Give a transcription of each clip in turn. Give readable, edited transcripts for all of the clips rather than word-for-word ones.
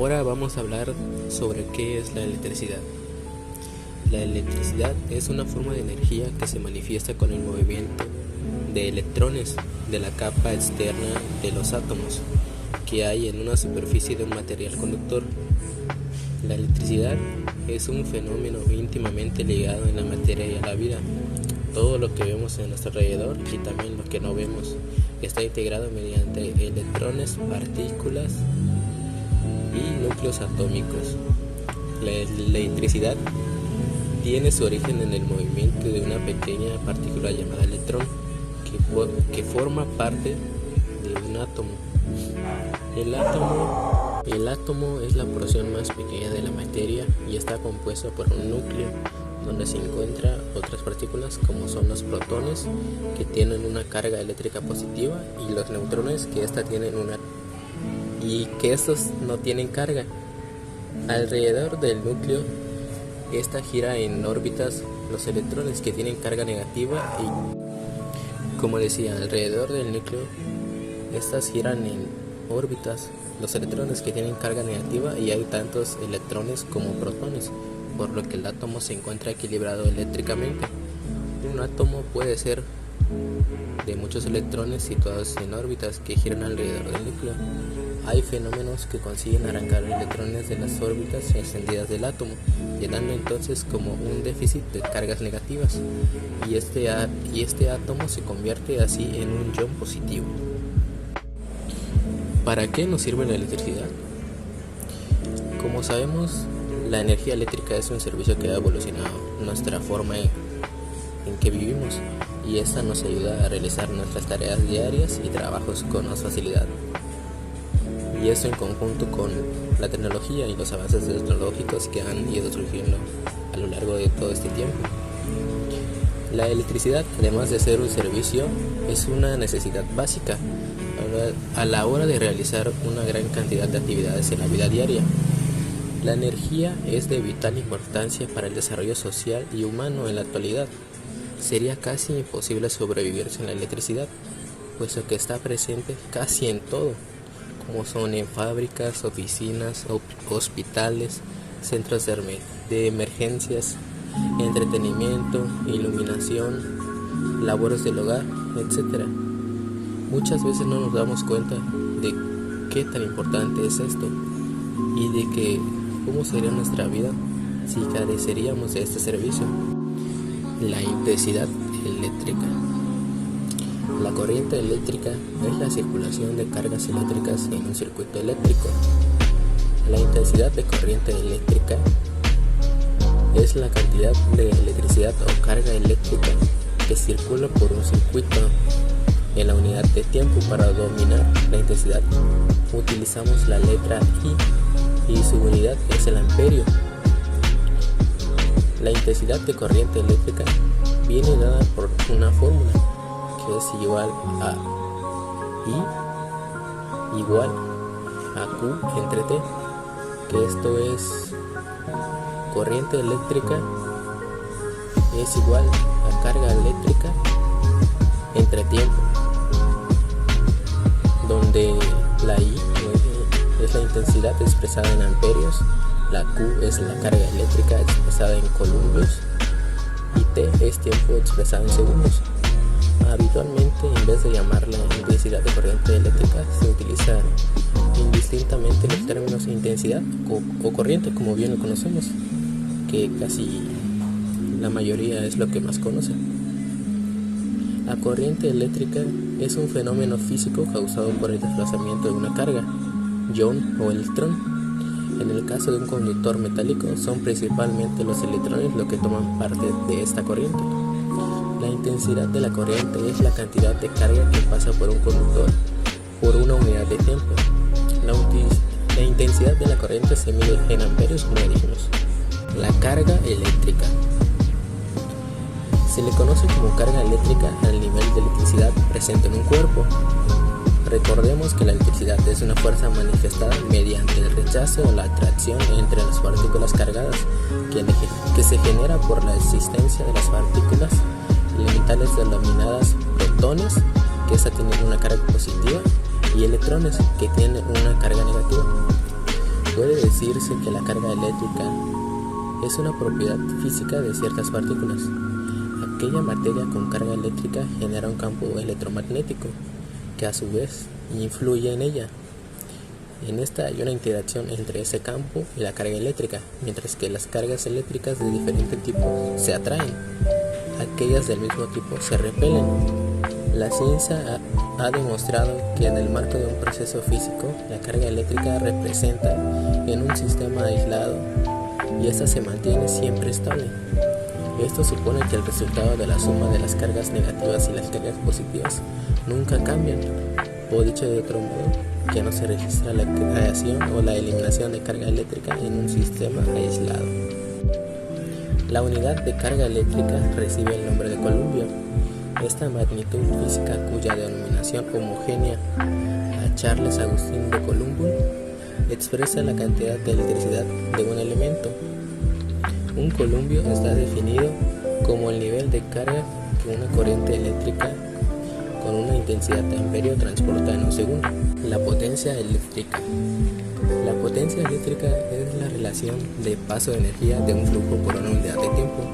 Ahora vamos a hablar sobre qué es la electricidad. La electricidad es una forma de energía que se manifiesta con el movimiento de electrones de la capa externa de los átomos que hay en una superficie de un material conductor. La electricidad es un fenómeno íntimamente ligado en la materia y a la vida. Todo lo que vemos en nuestro alrededor y también lo que no vemos está integrado mediante electrones, partículas y núcleos atómicos. La electricidad tiene su origen en el movimiento de una pequeña partícula llamada electrón que forma parte de un átomo. El átomo es la porción más pequeña de la materia y está compuesto por un núcleo donde se encuentran otras partículas como son los protones, que tienen una carga eléctrica positiva, y los neutrones, que estos no tienen carga. Alrededor del núcleo esta gira en órbitas los electrones que tienen carga negativa y, como decía, alrededor del núcleo estas giran en órbitas los electrones que tienen carga negativa, y hay tantos electrones como protones, por lo que el átomo se encuentra equilibrado eléctricamente. Un átomo puede ser de muchos electrones situados en órbitas que giran alrededor del núcleo. Hay fenómenos que consiguen arrancar electrones de las órbitas extendidas del átomo, llenando entonces como un déficit de cargas negativas, y este átomo se convierte así en un ion positivo. ¿Para qué nos sirve la electricidad? Como sabemos, la energía eléctrica es un servicio que ha evolucionado nuestra forma en que vivimos, y esta nos ayuda a realizar nuestras tareas diarias y trabajos con más facilidad. Y esto en conjunto con la tecnología y los avances tecnológicos que han ido surgiendo a lo largo de todo este tiempo. La electricidad, además de ser un servicio, es una necesidad básica a la hora de realizar una gran cantidad de actividades en la vida diaria. La energía es de vital importancia para el desarrollo social y humano en la actualidad. Sería casi imposible sobrevivir sin la electricidad, puesto que está presente casi en todo, como son en fábricas, oficinas, hospitales, centros de emergencias, entretenimiento, iluminación, labores del hogar, etc. Muchas veces no nos damos cuenta de qué tan importante es esto, y de que cómo sería nuestra vida si careceríamos de este servicio. La intensidad eléctrica. La corriente eléctrica es la circulación de cargas eléctricas en un circuito eléctrico. La intensidad de corriente eléctrica es la cantidad de electricidad o carga eléctrica que circula por un circuito. En la unidad de tiempo, para dominar la intensidad, utilizamos la letra I, y su unidad es el amperio. La intensidad de corriente eléctrica viene dada por una fórmula que es igual a I igual a Q entre T, que esto es corriente eléctrica es igual a carga eléctrica entre tiempo, donde la I es la intensidad expresada en amperios, la Q es la carga eléctrica expresada en columbios, y T es tiempo expresado en segundos. Habitualmente, en vez de llamarla intensidad de corriente eléctrica, se utiliza indistintamente los términos intensidad o corriente, como bien lo conocemos, que casi la mayoría es lo que más conoce. La corriente eléctrica es un fenómeno físico causado por el desplazamiento de una carga, ion o electrón. En el caso de un conductor metálico, son principalmente los electrones los que toman parte de esta corriente. La intensidad de la corriente es la cantidad de carga que pasa por un conductor por una unidad de tiempo. La intensidad de la corriente se mide en amperios, como dijimos. La carga eléctrica se le conoce como carga eléctrica al nivel de electricidad presente en un cuerpo. Recordemos que la electricidad es una fuerza manifestada mediante el rechazo o la atracción entre las partículas cargadas, que se genera por la existencia de las partículas elementales denominadas protones, que tienen una carga positiva, y electrones, que tienen una carga negativa. Puede decirse que la carga eléctrica es una propiedad física de ciertas partículas. Aquella materia con carga eléctrica genera un campo electromagnético que a su vez influye en ella. En esta hay una interacción entre ese campo y la carga eléctrica, mientras que las cargas eléctricas de diferente tipo se atraen. Aquellas del mismo tipo se repelen. La ciencia ha demostrado que en el marco de un proceso físico, la carga eléctrica representa en un sistema aislado y esta se mantiene siempre estable. Esto supone que el resultado de la suma de las cargas negativas y las cargas positivas nunca cambian, o dicho de otro modo, que no se registra la creación o la eliminación de carga eléctrica en un sistema aislado. La unidad de carga eléctrica recibe el nombre de columbio. Esta magnitud física, cuya denominación homogénea a Charles Augustin de Coulomb, expresa la cantidad de electricidad de un elemento. Un columbio está definido como el nivel de carga que una corriente eléctrica con una intensidad de amperio transporta en un segundo. La potencia eléctrica. La potencia eléctrica es la relación de paso de energía de un flujo por una unidad de tiempo,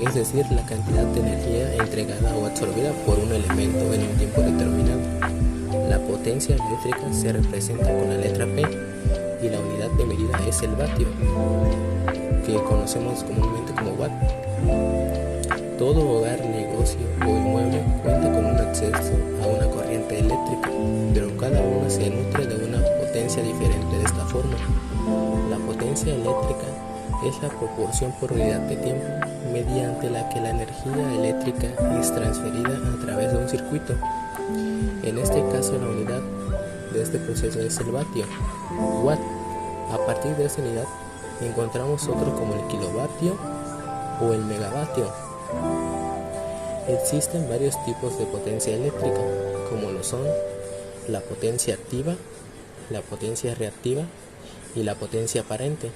es decir, la cantidad de energía entregada o absorbida por un elemento en un tiempo determinado. La potencia eléctrica se representa con la letra P y la unidad de medida es el vatio, que conocemos comúnmente como watt. Todo hogar, negocio o inmueble cuenta con un acceso a una corriente eléctrica, pero cada uno se nutre de una potencia diferente. De esta forma, la potencia eléctrica es la proporción por unidad de tiempo mediante la que la energía eléctrica es transferida a través de un circuito. En este caso, la unidad de este proceso es el vatio, watt. A partir de esta unidad encontramos otro como el kilovatio o el megavatio. Existen varios tipos de potencia eléctrica, como lo son la potencia activa, la potencia reactiva y la potencia aparente.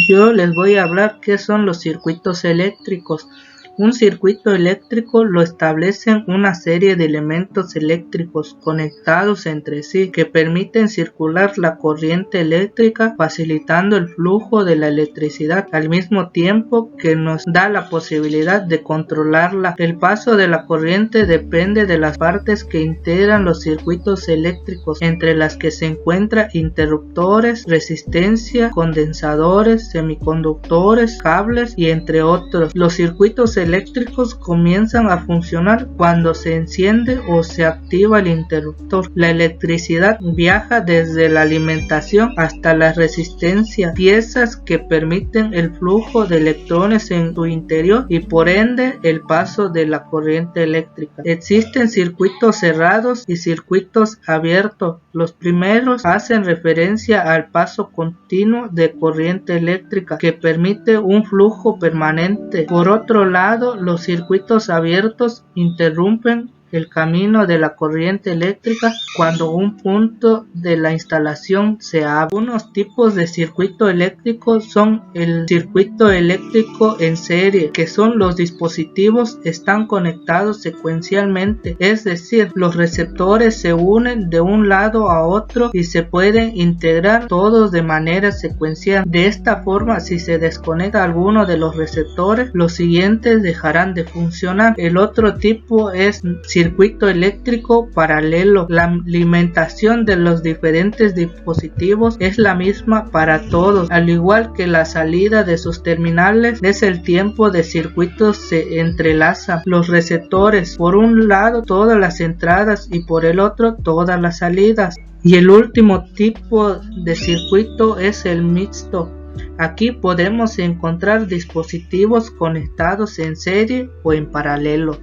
Yo les voy a hablar qué son los circuitos eléctricos. Un circuito eléctrico lo establecen una serie de elementos eléctricos conectados entre sí que permiten circular la corriente eléctrica, facilitando el flujo de la electricidad al mismo tiempo que nos da la posibilidad de controlarla. El paso de la corriente depende de las partes que integran los circuitos eléctricos, entre las que se encuentran interruptores, resistencia, condensadores, semiconductores, cables y entre otros. Los circuitos eléctricos comienzan a funcionar cuando se enciende o se activa el interruptor. La electricidad viaja desde la alimentación hasta la resistencia, piezas que permiten el flujo de electrones en su interior y por ende el paso de la corriente eléctrica. Existen circuitos cerrados y circuitos abiertos. Los primeros hacen referencia al paso continuo de corriente eléctrica que permite un flujo permanente. Por otro lado, los circuitos abiertos interrumpen el camino de la corriente eléctrica cuando un punto de la instalación se abre. Algunos tipos de circuito eléctrico son el circuito eléctrico en serie, que son los dispositivos están conectados secuencialmente, es decir, los receptores se unen de un lado a otro y se pueden integrar todos de manera secuencial. De esta forma, si se desconecta alguno de los receptores, los siguientes dejarán de funcionar. El otro tipo es circuito eléctrico paralelo. La alimentación de los diferentes dispositivos es la misma para todos, al igual que la salida de sus terminales. Es el tiempo de circuitos se entrelazan. Los receptores, por un lado todas las entradas y por el otro todas las salidas. Y el último tipo de circuito es el mixto. Aquí podemos encontrar dispositivos conectados en serie o en paralelo.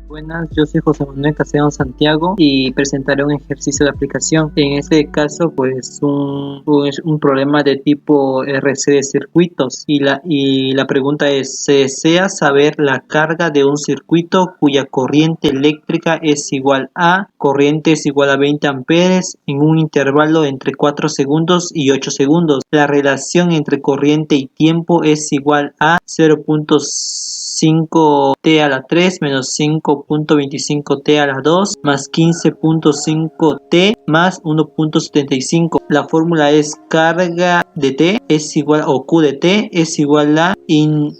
Buenas, yo soy José Manuel Castellón Santiago y presentaré un ejercicio de aplicación. En este caso, pues un problema de tipo RC de circuitos y la pregunta es: se desea saber la carga de un circuito cuya corriente eléctrica es igual a 20 amperes en un intervalo entre 4 segundos y 8 segundos. La relación entre corriente y tiempo es igual a 0.5 5t a la 3 menos 5.25t a la 2 más 15.5t más 1.75. La fórmula es carga de t es igual, o q de t es igual a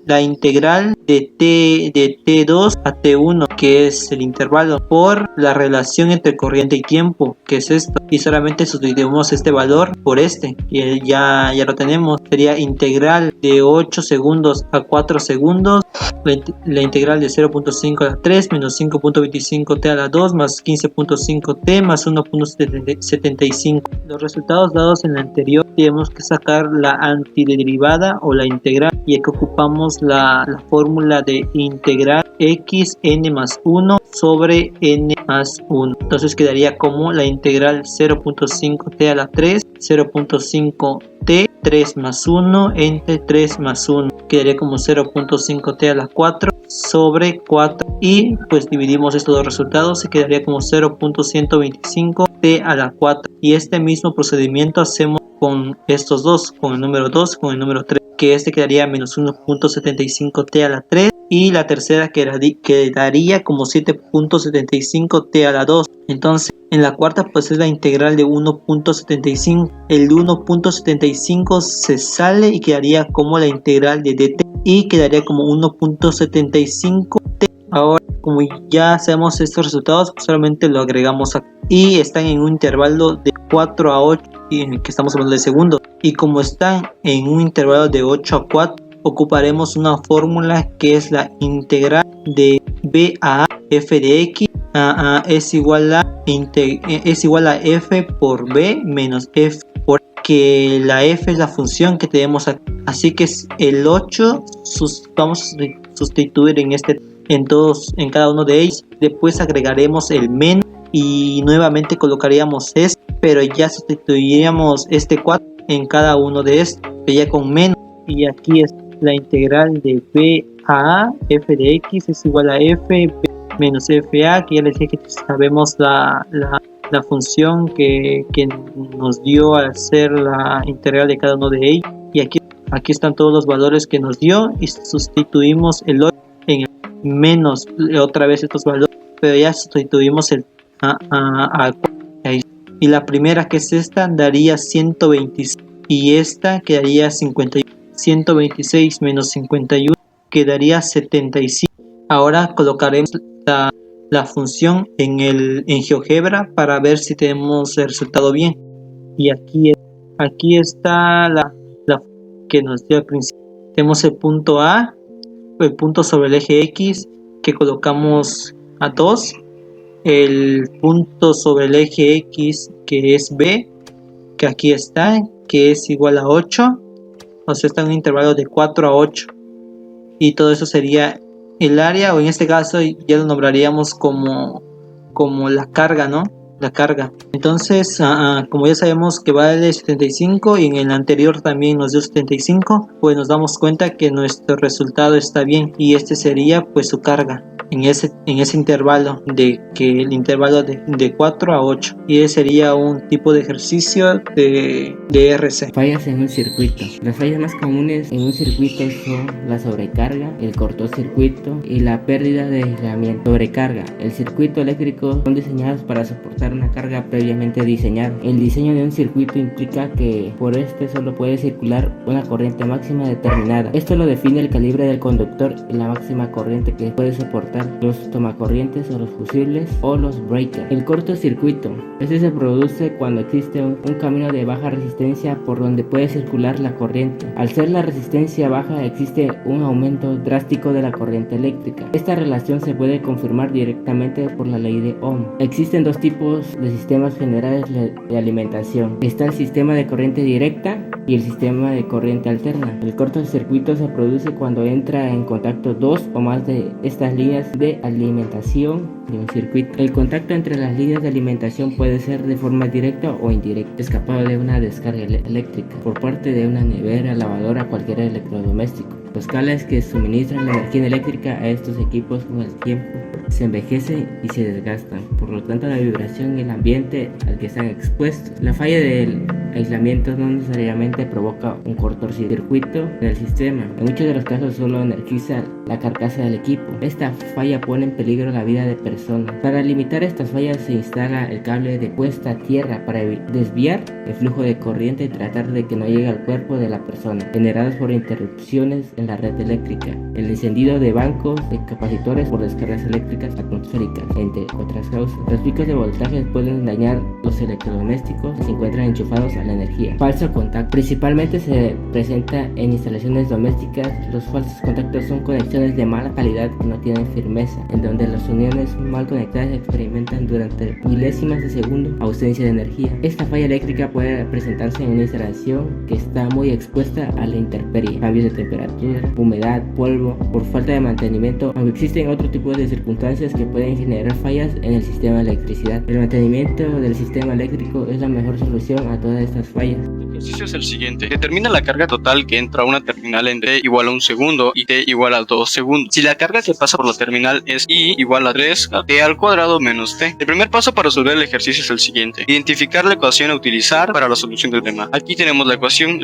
la integral de t2 a t1, que es el intervalo, por la relación entre corriente y tiempo, que es esto, y solamente sustituimos este valor por este, y ya lo tenemos. Sería integral de 8 segundos a 4 segundos, la integral de 0.5 a la 3 menos 5.25t a la 2 más 15.5t más 1.75. Los resultados dados en la anterior tenemos que sacar la antiderivada o la integral, y aquí ocupamos la fórmula de integral x n más 1 sobre n más 1. Entonces quedaría como la integral 0.5t a la 3, 0.5t, 3 más 1 entre 3 más 1. Quedaría como 0.5t a la 4 sobre 4, y pues dividimos estos dos resultados y quedaría como 0.125t a la 4. Y este mismo procedimiento hacemos con estos dos, con el número 2 y con el número 3, que este quedaría menos 1.75t a la 3, y la tercera quedaría como 7.75t a la 2. Entonces en la cuarta pues es la integral de 1.75. El 1.75 se sale y quedaría como la integral de dt, y quedaría como 1.75t. Ahora, como ya sabemos estos resultados, pues solamente lo agregamos aquí, y están en un intervalo de 4 a 8, que estamos hablando de segundos, y como están en un intervalo de 8 a 4, ocuparemos una fórmula que es la integral de b a f de x es igual a f por b menos f por a, que la f es la función que tenemos aquí. Así que el 8 vamos a sustituir en cada uno de ellos. Después agregaremos el menos y nuevamente colocaríamos este, pero ya sustituiríamos este 4 en cada uno de estos, ya con menos. Y aquí es la integral de b a f de x es igual a f b menos fa, que ya les dije que sabemos la función que nos dio al hacer la integral de cada uno de ellos. Y aquí están todos los valores que nos dio, y sustituimos el 8 en el menos otra vez estos valores, pero ya sustituimos el y la primera, que es esta, daría 126, y esta quedaría 51. 126 menos 51 quedaría 75. Ahora colocaremos la función en GeoGebra para ver si tenemos el resultado bien. Y aquí está la que nos dio al principio. Tenemos el punto A, el punto sobre el eje X, que colocamos a 2, el punto sobre el eje X, que es B, que aquí está, que es igual a 8, o sea, está en un intervalo de 4 a 8, y todo eso sería el área, o en este caso ya lo nombraríamos como la carga, ¿no? La carga. Entonces, como ya sabemos que vale 75 y en el anterior también nos dio 75, pues nos damos cuenta que nuestro resultado está bien, y este sería pues su carga en ese intervalo, el intervalo de 4 a 8, y ese sería un tipo de ejercicio de RC. Fallas en un circuito. Las fallas más comunes en un circuito son la sobrecarga, el cortocircuito y la pérdida de aislamiento. Sobrecarga. El circuito eléctrico son diseñados para soportar una carga previamente diseñada. El diseño de un circuito implica que por este solo puede circular una corriente máxima determinada. Esto lo define el calibre del conductor y la máxima corriente que puede soportar los tomacorrientes o los fusibles o los breakers. El cortocircuito. Este se produce cuando existe un camino de baja resistencia por donde puede circular la corriente. Al ser la resistencia baja, existe un aumento drástico de la corriente eléctrica. Esta relación se puede confirmar directamente por la ley de Ohm. Existen dos tipos de sistemas generales de alimentación. Está el sistema de corriente directa y el sistema de corriente alterna. El cortocircuito se produce cuando entra en contacto dos o más de estas líneas de alimentación de un circuito. El contacto entre las líneas de alimentación puede ser de forma directa o indirecta, escapado de una descarga eléctrica por parte de una nevera, lavadora, cualquier electrodoméstico. Los cables que suministran la energía eléctrica a estos equipos con el tiempo se envejecen y se desgastan, por lo tanto la vibración y el ambiente al que están expuestos. La falla del aislamiento no necesariamente provoca un cortocircuito en el sistema. En muchos de los casos solo energiza la carcasa del equipo. Esta falla pone en peligro la vida de personas. Para limitar estas fallas se instala el cable de puesta a tierra para desviar el flujo de corriente y tratar de que no llegue al cuerpo de la persona, generados por interrupciones en la red eléctrica. El encendido de bancos de capacitores por descargas eléctricas atmosféricas, entre otras causas. Los picos de voltaje pueden dañar los electrodomésticos que se encuentran enchufados a la energía. Falso contacto. Principalmente se presenta en instalaciones domésticas. Los falsos contactos son conexiones de mala calidad que no tienen firmeza, en donde las uniones mal conectadas experimentan durante milésimas de segundo ausencia de energía. Esta falla eléctrica puede presentarse en una instalación que está muy expuesta a la intemperie, cambios de temperatura, humedad, polvo, por falta de mantenimiento, aunque existen otro tipo de circunstancias que pueden generar fallas en el sistema de electricidad. El mantenimiento del sistema eléctrico es la mejor solución a todas estas fallas. El ejercicio es el siguiente: determina la carga total que entra a una terminal en t igual a 1 segundo y t igual a 2 segundos. Si la carga que pasa por la terminal es I igual a 3 a t al cuadrado menos t. El primer paso para resolver el ejercicio es el siguiente: identificar la ecuación a utilizar para la solución del tema. Aquí tenemos la ecuación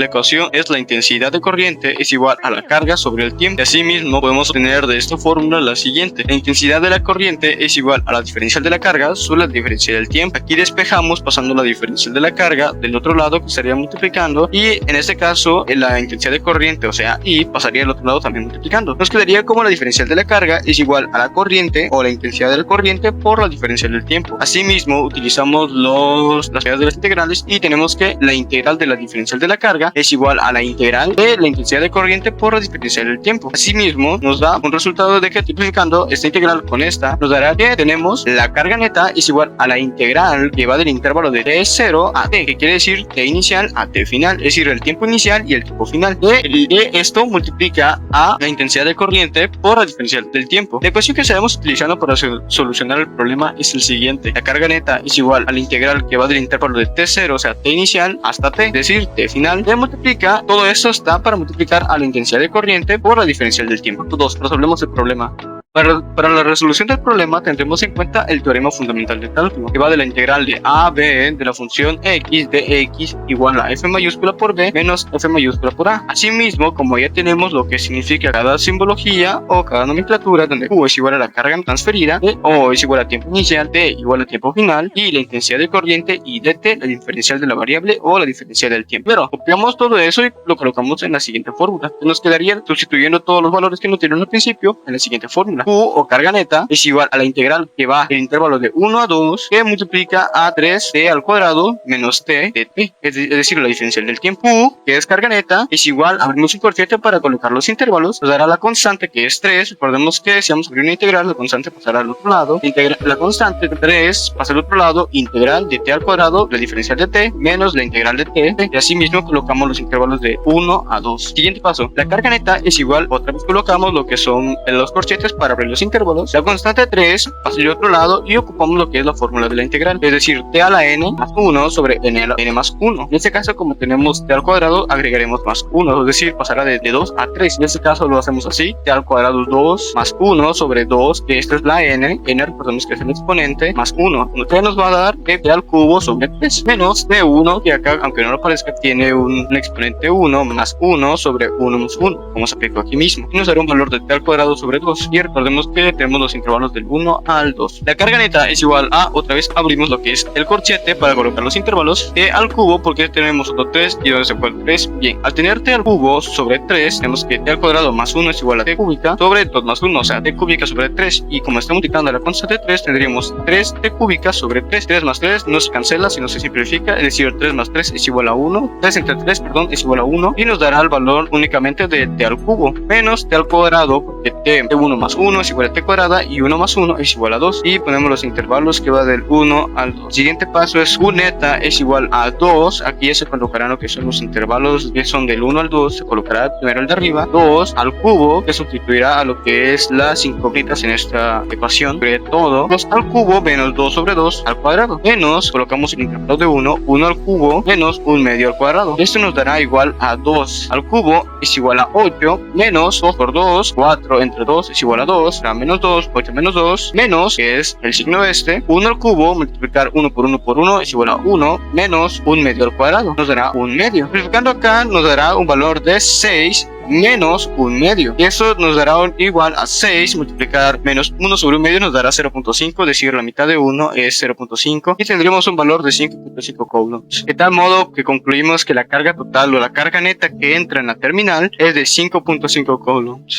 es la intensidad de corriente es igual a la carga sobre el tiempo. Asimismo podemos obtener de esta fórmula la siguiente: la intensidad de la corriente es igual a la diferencial de la carga sobre la diferencial del tiempo. Aquí despejamos pasando la diferencial de la carga del otro lado, que estaría multiplicando, y en este caso la intensidad de corriente, o sea I, pasaría al otro lado también multiplicando. Nos quedaría como la diferencial de la carga es igual a la corriente o la intensidad de la corriente por la diferencial del tiempo. Asimismo utilizamos las medidas de las integrales y tenemos que la integral de la diferencial de la carga es igual a la integral de la intensidad de corriente por la diferencial del tiempo. Asimismo nos da un resultado de que simplificando esta integral con esta nos dará que tenemos la carga neta es igual a la integral que va del intervalo de t0 a t, que quiere decir t inicial a t final, es decir, el tiempo inicial y el tiempo final. De esto multiplica a la intensidad de corriente por la diferencial del tiempo. La ecuación que estaremos utilizando para solucionar el problema es el siguiente: la carga neta es igual a la integral que va del intervalo de t0, o sea t inicial, hasta t, es decir, t final. Le multiplica, todo esto está para multiplicar a la intensidad de corriente por la diferencial del tiempo. 2. Resolvemos el problema. Para la resolución del problema tendremos en cuenta el teorema fundamental de cálculo, que va de la integral de a a b de la función x de x igual a f mayúscula por b menos f mayúscula por a. Asimismo, como ya tenemos lo que significa cada simbología o cada nomenclatura, donde q es igual a la carga transferida, o es igual a tiempo inicial, t igual a tiempo final, y la intensidad de corriente y dt la diferencial de la variable o la diferencial del tiempo. Pero copiamos todo eso y lo colocamos en la siguiente fórmula, que nos quedaría sustituyendo todos los valores que nos dieron al principio en la siguiente fórmula. Q o carga neta es igual a la integral que va el intervalo de 1 a 2 que multiplica a 3t al cuadrado menos t de t, es decir, la diferencial del tiempo. Q, que es carga neta, es igual, abrimos un coeficiente para colocar los intervalos, nos dará la constante que es 3. Recordemos que si vamos a abrir una integral, la constante pasará al otro lado, la constante de 3 pasa al otro lado, integral de t al cuadrado, la diferencial de t menos la integral de t, y así mismo colocamos los intervalos de 1 a 2. Siguiente paso: la carga neta es igual, otra vez colocamos lo que son los corchetes para abrir los intervalos, la constante 3 pasa al otro lado y ocupamos lo que es la fórmula de la integral, es decir, t a la n más 1 sobre n a la n más 1. En este caso, como tenemos t al cuadrado, agregaremos más 1, es decir, pasará de 2 a 3. En este caso lo hacemos así: t al cuadrado 2 más 1 sobre 2, que esta es la n recordemos que es el exponente, más 1, que nos va a dar que t al cubo sobre 3, menos t1, que acá, aunque no lo parezca, tiene un exponente 1, más 1 sobre 1 más 1, como se aplicó aquí mismo, y nos dará un valor de t al cuadrado sobre 2, y recordemos que tenemos los intervalos del 1 al 2. La carga neta es igual a, otra vez abrimos lo que es el corchete para colocar los intervalos, t al cubo, porque tenemos otro 3 y donde se fue el 3. Bien, al tener t al cubo sobre 3, tenemos que t al cuadrado más 1 es igual a t cúbica sobre 2 más 1, o sea, t cúbica sobre 3, y como está multiplicando la constante 3, tendríamos 3t cúbica sobre 3. 3 más 3 no se cancela, sino se simplifica, es decir, 3 más 3 es igual a 1, 3 entre 3, perdón, es igual a 1, y nos dará el valor únicamente de t al cubo, menos t al cuadrado, porque t1 más 1 es igual a t cuadrada, y 1 más 1 es igual a 2, y ponemos los intervalos que va del 1 al 2. Siguiente paso es q neta es igual a 2, aquí ya se colocarán lo que son los intervalos que son del 1 al 2, se colocará primero el de arriba, 2 al cubo, que sustituirá a lo que es las incógnitas en esta ecuación, sobre todo 2 al cubo menos 2 sobre 2 al cuadrado, menos, colocamos el intervalo de 1 al cubo menos 1 medio al cuadrado. Esto nos dará igual a 2 al cubo es igual a 8 menos 2 por 2, 4 4 entre 2 es igual a 2, será menos 2, 8 menos 2, menos, que es el signo este, 1 al cubo, multiplicar 1 por 1 por 1 es igual a 1, menos 1 medio al cuadrado, nos dará 1 medio. Simplificando acá nos dará un valor de 6 menos 1 medio, y eso nos dará igual a 6 multiplicar menos 1 sobre 1 medio nos dará 0.5, es decir, la mitad de 1 es 0.5 y tendríamos un valor de 5.5 coulombs. De tal modo que concluimos que la carga total o la carga neta que entra en la terminal es de 5.5 coulombs.